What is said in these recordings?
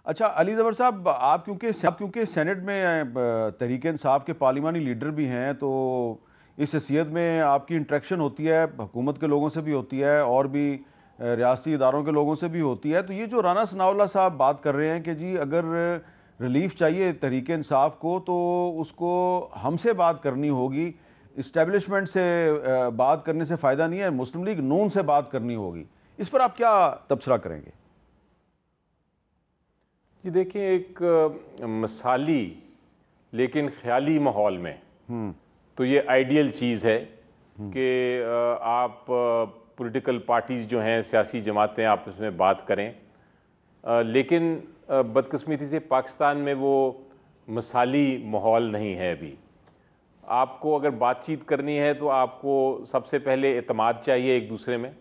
अच्छा अली ज़फ़र साहब, आप क्योंकि सेनेट में तहरीक इंसाफ के पार्लिमानी लीडर भी हैं, तो इस हैसियत में आपकी इंटरेक्शन होती है, हुकूमत के लोगों से भी होती है और भी रियासती इदारों के लोगों से भी होती है। तो ये जो राना सनाउल्लाह साहब बात कर रहे हैं कि जी अगर रिलीफ चाहिए तहरीक इंसाफ को तो उसको हमसे बात करनी होगी, इस्टेब्लिशमेंट से बात करने से फ़ायदा नहीं है, मुस्लिम लीग नून से बात करनी होगी, इस पर आप क्या तबसरा करेंगे? जी देखिए, एक मिसाली लेकिन ख्याली माहौल में तो ये आइडियल चीज़ है कि आप पॉलिटिकल पार्टीज़ जो हैं, सियासी जमातें आपस में बात करें, लेकिन बदकिस्मती से पाकिस्तान में वो मिसाली माहौल नहीं है अभी। आपको अगर बातचीत करनी है तो आपको सबसे पहले एतमाद चाहिए एक दूसरे में,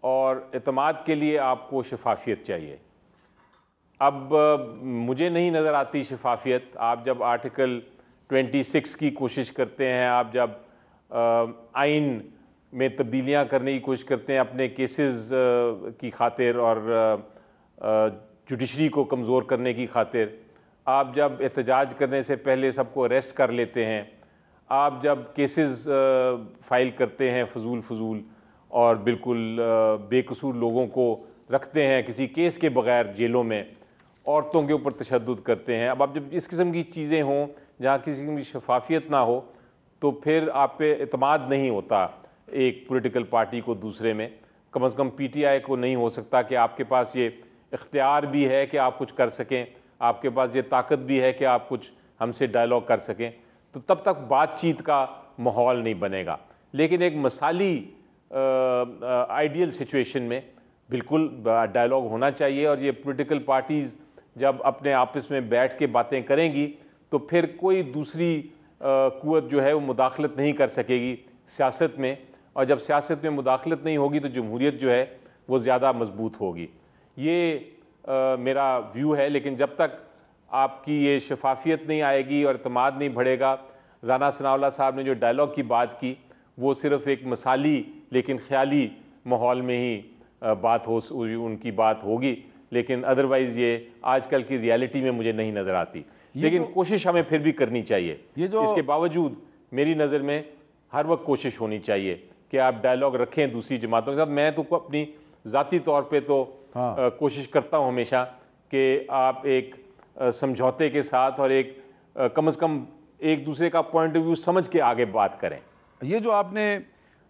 और एतमाद के लिए आपको शफाफियत चाहिए। अब मुझे नहीं नज़र आती शफाफियत। आप जब आर्टिकल 26 की कोशिश करते हैं, आप जब आइन में तब्दीलियां करने की कोशिश करते हैं अपने केसेस की खातिर और जुडिशरी को कमज़ोर करने की खातिर, आप जब एहतजाज करने से पहले सबको अरेस्ट कर लेते हैं, आप जब केसेस फाइल करते हैं फजूल और बिल्कुल बेकसूर लोगों को रखते हैं किसी केस के बगैर जेलों में, औरतों के ऊपर तशद्दुद करते हैं, अब आप जब इस किस्म की चीज़ें हों जहाँ किसी किस्म की शफाफियत ना हो, तो फिर आप पे एतमाद नहीं होता एक पॉलिटिकल पार्टी को दूसरे में। कम से कम पीटीआई को नहीं हो सकता कि आपके पास ये इख्तियार भी है कि आप कुछ कर सकें, आपके पास ये ताकत भी है कि आप कुछ हमसे डायलॉग कर सकें, तो तब तक बातचीत का माहौल नहीं बनेगा। लेकिन एक मिसाली आइडियल सिचुएशन में बिल्कुल डायलॉग होना चाहिए, और ये पॉलिटिकल पार्टीज़ जब अपने आपस में बैठ के बातें करेंगी तो फिर कोई दूसरी कुव्वत जो है वो मुदाखलत नहीं कर सकेगी सियासत में, और जब सियासत में मुदाखलत नहीं होगी तो जमहूरियत जो है वो ज़्यादा मजबूत होगी। ये मेरा व्यू है। लेकिन जब तक आपकी ये शफाफियत नहीं आएगी और एतमाद नहीं बढ़ेगा, राना सनाउल्लाह साहब ने जो डायलॉग की बात की वो सिर्फ़ एक मिसाली लेकिन ख्याली माहौल में ही उनकी बात होगी, लेकिन अदरवाइज़ ये आजकल की रियलिटी में मुझे नहीं नज़र आती। लेकिन कोशिश हमें फिर भी करनी चाहिए। इसके बावजूद मेरी नज़र में हर वक्त कोशिश होनी चाहिए कि आप डायलॉग रखें दूसरी जमातों के साथ। मैं तो अपनी ज़ाती तौर पे तो कोशिश करता हूँ हमेशा कि आप एक समझौते के साथ और एक कम से कम एक दूसरे का पॉइंट ऑफ व्यू समझ के आगे बात करें। ये जो आपने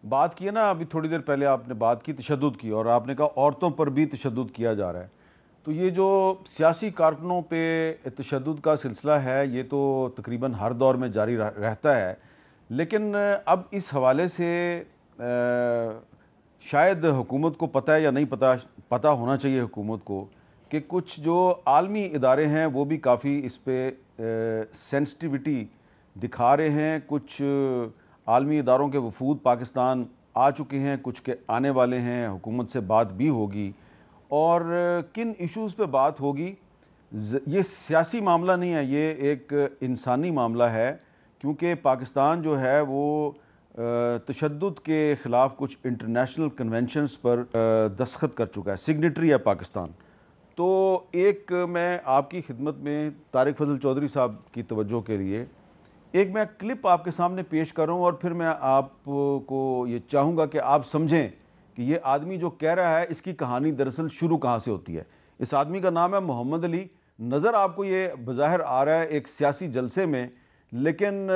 बात की है ना, अभी थोड़ी देर पहले आपने बात की तशद्दुद की, और आपने कहा औरतों पर भी तशद्दुद किया जा रहा है, तो ये जो सियासी कारकुनों पे तशद्दुद का सिलसिला है ये तो तकरीबन हर दौर में जारी रहता है। लेकिन अब इस हवाले से शायद हुकूमत को पता है या नहीं पता होना चाहिए हुकूमत को कि कुछ जो आलमी इदारे हैं वो भी काफ़ी इस पर सेंसिटिविटी दिखा रहे हैं। कुछ आलमी इदारों के वफूद पाकिस्तान आ चुके हैं, कुछ के आने वाले हैं, हुकूमत से बात भी होगी, और किन इश्यूज़ पे बात होगी। ये सियासी मामला नहीं है, ये एक इंसानी मामला है, क्योंकि पाकिस्तान जो है वो तशद्दुद के ख़िलाफ़ कुछ इंटरनेशनल कन्वेंशंस पर दस्तखत कर चुका है, सिग्नेटरी है पाकिस्तान। तो एक मैं आपकी खिदमत में तारिक फजल चौधरी साहब की तवज्जो के लिए एक मैं क्लिप आपके सामने पेश कर रहा हूँ, और फिर मैं आपको ये चाहूँगा कि आप समझें कि ये आदमी जो कह रहा है इसकी कहानी दरअसल शुरू कहाँ से होती है। इस आदमी का नाम है मोहम्मद अली। नज़र आपको ये बज़ाहिर आ रहा है एक सियासी जलसे में, लेकिन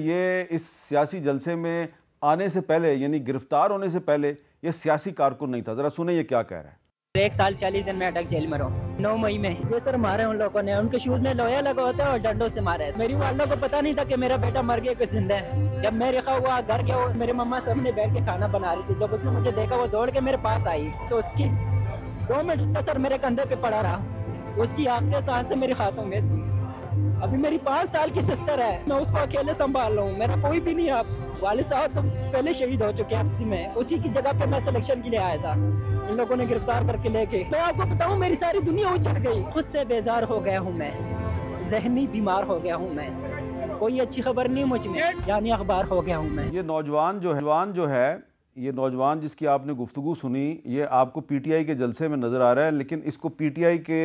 ये इस सियासी जलसे में आने से पहले यानी गिरफ़्तार होने से पहले ये सियासी कारकुन नहीं था। ज़रा सुने ये क्या कह रहा है। 1 साल 40 दिन में अटक जेल में रहूं। 9 मई में ये सर मारे उन लोगों ने, उनके शूज में लोहा लगा होता है और डंडों से मारे। मेरी वालिदा को पता नहीं था कि मेरा बेटा मर गया कि जिंदा है। जब मैं रिखा हुआ घर के, मेरी मम्मा सामने बैठ के खाना बना रही थी, जब उसने मुझे देखा वो दौड़ के मेरे पास आई तो उसकी 2 मिनट उसका सर मेरे कंधे पे पड़ा रहा। उसकी आखिरी सांस से मेरी खातों में थी। अभी मेरी 5 साल की सिस्टर है, मैं उसको अकेले संभाल रहा हूँ, मेरा कोई भी नहीं। आप वालिद साहब तो पहले शहीद हो चुके हैं आपसी में, उसी की जगह पे मैं सिलेक्शन के लिए आया था, इन लोगों ने गिरफ्तार करके लेके। मैं आपको बताऊं मेरी सारी दुनिया उजड़ गई, खुद से बेजार हो गया हूँ मैं, जहनी बीमार हो गया हूँ मैं, कोई अच्छी खबर नहीं मुझ में, यानी अखबार हो गया हूँ मैं। ये नौजवान जो है ये नौजवान जिसकी आपने गुफ्तगू सुनी, ये आपको पीटीआई के जलसे में नज़र आ रहा है, लेकिन इसको पीटीआई के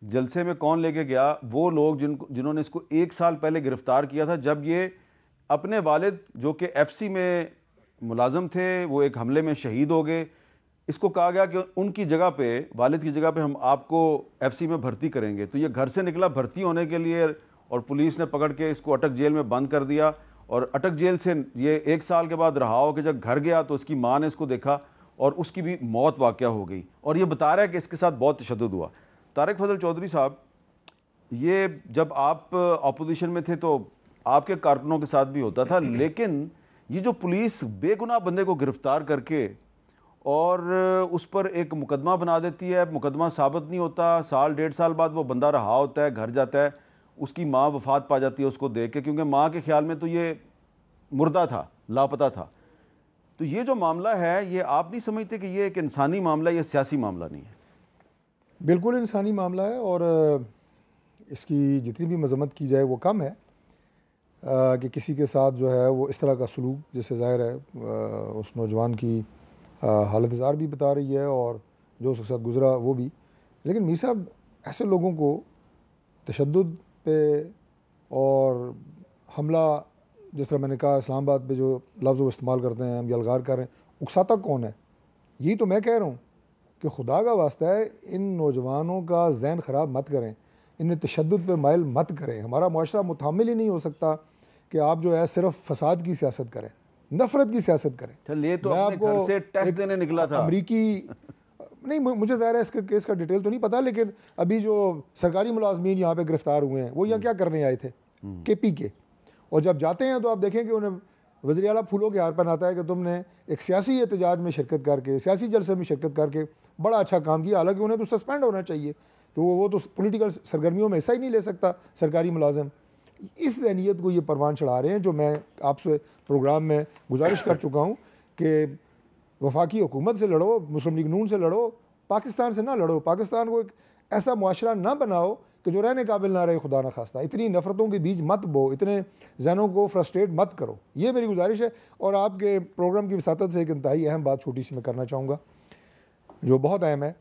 जलसे में कौन लेके गया, वो लोग जिन्होंने इसको 1 साल पहले गिरफ़्तार किया था, जब ये अपने वालिद जो कि FC में मुलाजम थे, वो एक हमले में शहीद हो गए। इसको कहा गया कि उनकी जगह पे, वालिद की जगह पे हम आपको FC में भर्ती करेंगे। तो ये घर से निकला भर्ती होने के लिए और पुलिस ने पकड़ के इसको अटक जेल में बंद कर दिया। और अटक जेल से ये 1 साल के बाद रहा हो कि जब घर गया तो उसकी माँ ने इसको देखा और उसकी भी मौत वाक़या हो गई। और ये बता रहा है कि इसके साथ बहुत तशद्दुद हुआ। तारिक फजल चौधरी साहब, ये जब आप अपोजिशन में थे तो आपके कारकुनों के साथ भी होता था, लेकिन ये जो पुलिस बेगुनाह बंदे को गिरफ़्तार करके और उस पर एक मुकदमा बना देती है, मुकदमा साबित नहीं होता, साल 1.5 साल बाद वो बंदा रहा होता है, घर जाता है, उसकी माँ वफ़ात पा जाती है उसको देख के, क्योंकि माँ के ख्याल में तो ये मुर्दा था, लापता था। तो ये जो मामला है, ये आप नहीं समझते कि ये एक इंसानी मामला है, ये सियासी मामला नहीं है? बिल्कुल इंसानी मामला है और इसकी जितनी भी मजम्मत की जाए वो कम है कि किसी के साथ जो है वो इस तरह का सलूक, जैसे ज़ाहिर है उस नौजवान की हालत ज़ार भी बता रही है और जो उसके साथ गुज़रा वो भी। लेकिन मीर साहब, ऐसे लोगों को तशद्दुद पे और हमला, जिस तरह मैंने कहा इस्लामाबाद पे जो लफ्ज़ वो इस्तेमाल करते हैं, हम यलगार कर रहे हैं, उकसाता कौन है? यही तो मैं कह रहा हूँ कि खुदा का वास्ता है, इन नौजवानों का जहन ख़राब मत करें, इन्हें तशद्दुद पे माइल मत करें। हमारा मुआशरा मुतहम्मिल ही नहीं हो सकता कि आप जो है सिर्फ फसाद की सियासत करें, नफ़रत की सियासत करें। चल, ये तो अपने घर से टेस्ट देने निकला था अमरीकी नहीं, मुझे ज़ाहिर है इसके केस का डिटेल तो नहीं पता, लेकिन अभी जो सरकारी मुलाजमीन यहाँ पे गिरफ़्तार हुए हैं वो यहाँ क्या करने आए थे? KP के। और जब जाते हैं तो आप देखें कि उन्हें वज़ीर आला फूलों के हार पहनाता है कि तुमने एक सियासी एहतजाज में शिरकत करके, सियासी जलसे में शिरकत करके बड़ा अच्छा काम किया, हालांकि उन्हें तो सस्पेंड होना चाहिए। तो वो तो पॉलिटिकल सरगर्मियों में हिस्सा ही नहीं ले सकता सरकारी मुलाजिम। इस जहनीत को ये परवान चढ़ा रहे हैं, जो मैं आपसे प्रोग्राम में गुजारिश कर चुका हूँ कि वफाकी हुकूमत से लड़ो, मुस्लिम लीग नून से लड़ो, पाकिस्तान से ना लड़ो। पाकिस्तान को एक ऐसा मुआशरा ना बनाओ कि जो रहने काबिल ना रहे, खुदा न खास्ता। इतनी नफ़रतों के बीज मत बो, इतने जहनों को फ्रस्ट्रेट मत करो, ये मेरी गुजारिश है। और आपके प्रोग्राम की वसातत से एक इंतहाई अहम बात छोटी सी मैं करना चाहूँगा, जो बहुत अहम है।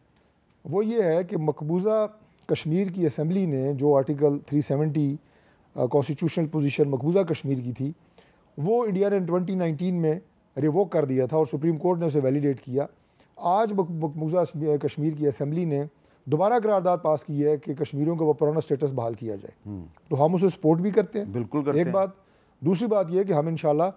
वो ये है कि मकबूजा कश्मीर की असम्बली ने जो आर्टिकल 370 कॉन्स्टिट्यूशनल पोजीशन मकबूजा कश्मीर की थी, वो इंडिया ने 2019 में रिवोक कर दिया था और सुप्रीम कोर्ट ने उसे वैलिडेट किया। आज मकबूजा कश्मीर की असम्बली ने दोबारा करारदाद पास की है कि कश्मीरियों का वो पुराना स्टेटस बहाल किया जाए। तो हम उसे सपोर्ट भी करते हैं, बिल्कुल करते हैं। एक बात। दूसरी बात यह कि हम इंशाल्लाह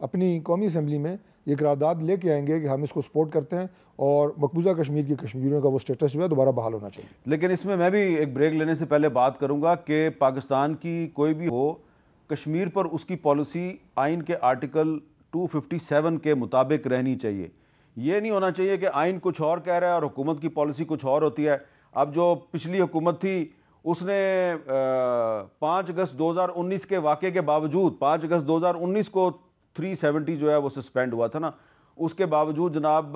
अपनी कौमी असम्बली में ये करारदाद लेके आएंगे कि हम इसको सपोर्ट करते हैं और मकबूजा कश्मीर के कश्मीरियों का वो स्टेटस जो है दोबारा बहाल होना चाहिए। लेकिन इसमें मैं भी एक ब्रेक लेने से पहले बात करूंगा कि पाकिस्तान की कोई भी हो, कश्मीर पर उसकी पॉलिसी आइन के आर्टिकल 257 के मुताबिक रहनी चाहिए। ये नहीं होना चाहिए कि आइन कुछ और कह रहा है और हुकूमत की पॉलिसी कुछ और होती है। अब जो पिछली हुकूमत थी उसने 5 अगस्त 2019 के वाक़े के बावजूद, 5 अगस्त 2019 को 370 जो है वो सस्पेंड हुआ था ना, उसके बावजूद जनाब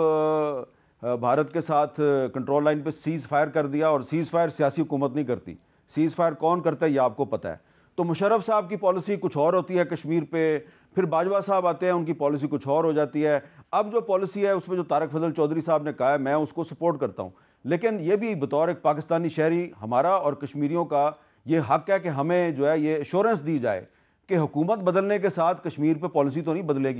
भारत के साथ कंट्रोल लाइन पे सीज़ फायर कर दिया। और सीज़ फायर सियासी हुकूमत नहीं करती, सीज़ फायर कौन करता है ये आपको पता है। तो मुशर्रफ साहब की पॉलिसी कुछ और होती है कश्मीर पे, फिर बाजवा साहब आते हैं, उनकी पॉलिसी कुछ और हो जाती है। अब जो पॉलिसी है उसमें जो तारिक फजल चौधरी साहब ने कहा है, मैं उसको सपोर्ट करता हूँ। लेकिन ये भी बतौर एक पाकिस्तानी शहरी हमारा और कश्मीरियों का ये हक़ है कि हमें जो है ये एश्योरेंस दी जाए कि हुकूमत बदलने के साथ कश्मीर पे पॉलिसी तो नहीं बदलेगी।